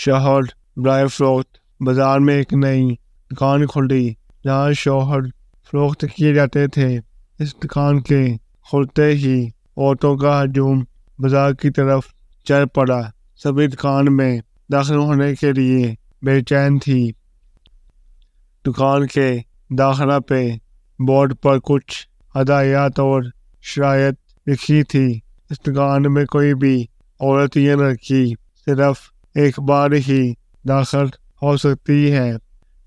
شوہر برائے فروخت بازار میں ایک نئی دکان کھلی جہاں شوہر فروخت کیے جاتے تھے۔ اس دکان کے کھلتے ہی عورتوں کا ہجوم بازار کی طرف چل پڑا۔ سبھی دکان میں داخل ہونے کے لیے بے چین تھی۔ دکان کے داخلہ پہ بورڈ پر کچھ ہدایات اور شرائط لکھی تھی۔ اس دکان میں کوئی بھی عورت یا لڑکی صرف ایک بار ہی داخل ہو سکتی ہے۔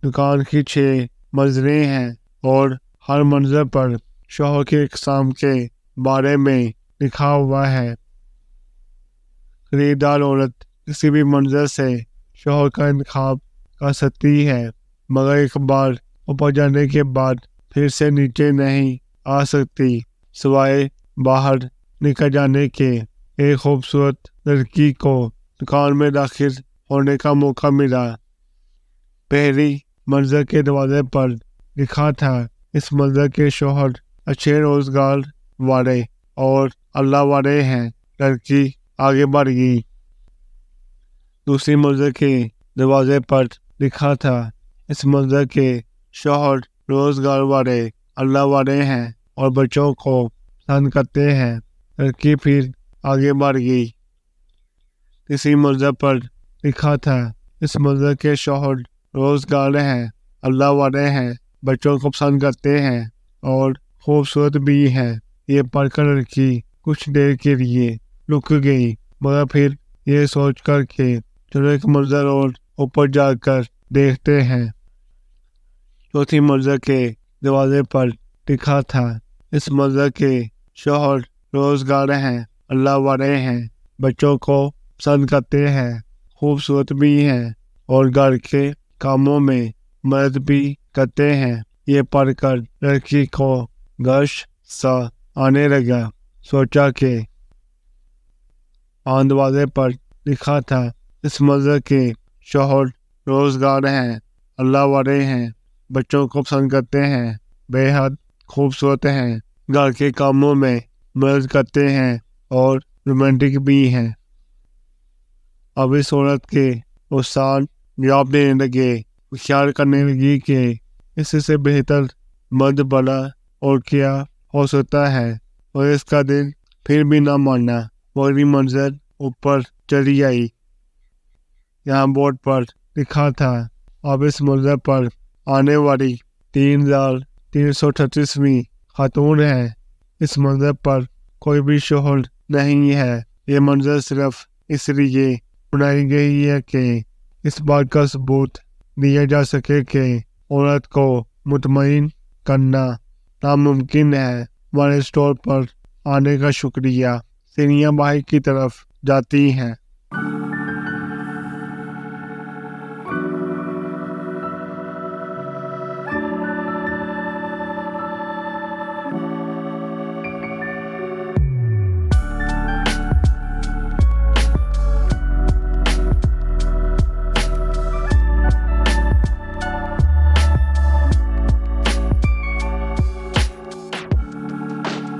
دکان کی 6 منزلیں ہیں اور ہر منزل پر شوہر کی اقسام کے بارے میں لکھا ہوا ہے۔ خریدار عورت کسی بھی منزل سے شوہر کا انتخاب کر سکتی ہے، مگر ایک بار اوپر جانے کے بعد پھر سے نیچے نہیں آ سکتی، سوائے باہر نکل جانے کے۔ ایک خوبصورت لڑکی کو دکان میں داخل ہونے کا موقع ملا۔ پہلی منزل کے دروازے پر لکھا تھا، اس منزل کے شوہر اچھے روزگار والے اور اللہ والے ہیں۔ لڑکی آگے بڑھ گئی۔ دوسری منزل کے دروازے پر لکھا تھا، اس منزل کے شوہر روزگار والے اللہ والے ہیں اور بچوں کو پسند کرتے ہیں۔ لڑکی پھر آگے بڑھ گئی۔ تیسری منزل پر لکھا تھا، اس منزل کے شوہر روزگار ہیں، اللہ والے ہیں، بچوں کو پسند کرتے ہیں اور خوبصورت بھی ہیں۔ یہ پڑھ کر لڑکی کچھ دیر کے لیے رک گئی، مگر پھر یہ سوچ کر کہ چلو ایک منزل اور اوپر جا کر دیکھتے ہیں۔ چوتھی منزل کے دروازے پر لکھا تھا، اس منزل کے شوہر روزگار ہیں، اللہ والے ہیں، بچوں کو پسند کرتے ہیں، خوبصورت بھی ہیں اور گھر کے کاموں میں مدد بھی کرتے ہیں۔ یہ پڑھ کر لڑکی کو غش سا آنے لگا۔ سوچا کہ دروازے پر لکھا تھا، اس منزل کے شوہر روزگار ہیں، اللہ والے ہیں، بچوں کو پسند کرتے ہیں، بے حد خوبصورت ہیں، گھر کے کاموں میں مدد کرتے ہیں اور رومانٹک بھی ہیں۔ اب اس عورت کے استاد جواب دینے لگے، خیال کرنے لگی کہ اس سے بہتر مرد بڑا اور کیا ہو سکتا ہے، اور اس کا دل پھر بھی نہ مانا۔ وہ اگلی منزل اوپر چلی آئی۔ یہاں بورڈ پر لکھا تھا، اب اس منزل پر آنے والی 3338ویں خاتون ہے۔ اس منزل پر کوئی بھی شوہر نہیں ہے۔ یہ منزل صرف اس لیے بنائی گئی ہے کہ اس بات کا ثبوت دیا جا سکے کہ عورت کو مطمئن کرنا ناممکن ہے۔ ہمارے اسٹور پر آنے کا شکریہ۔ سیڑھیاں باہر کی طرف جاتی ہیں۔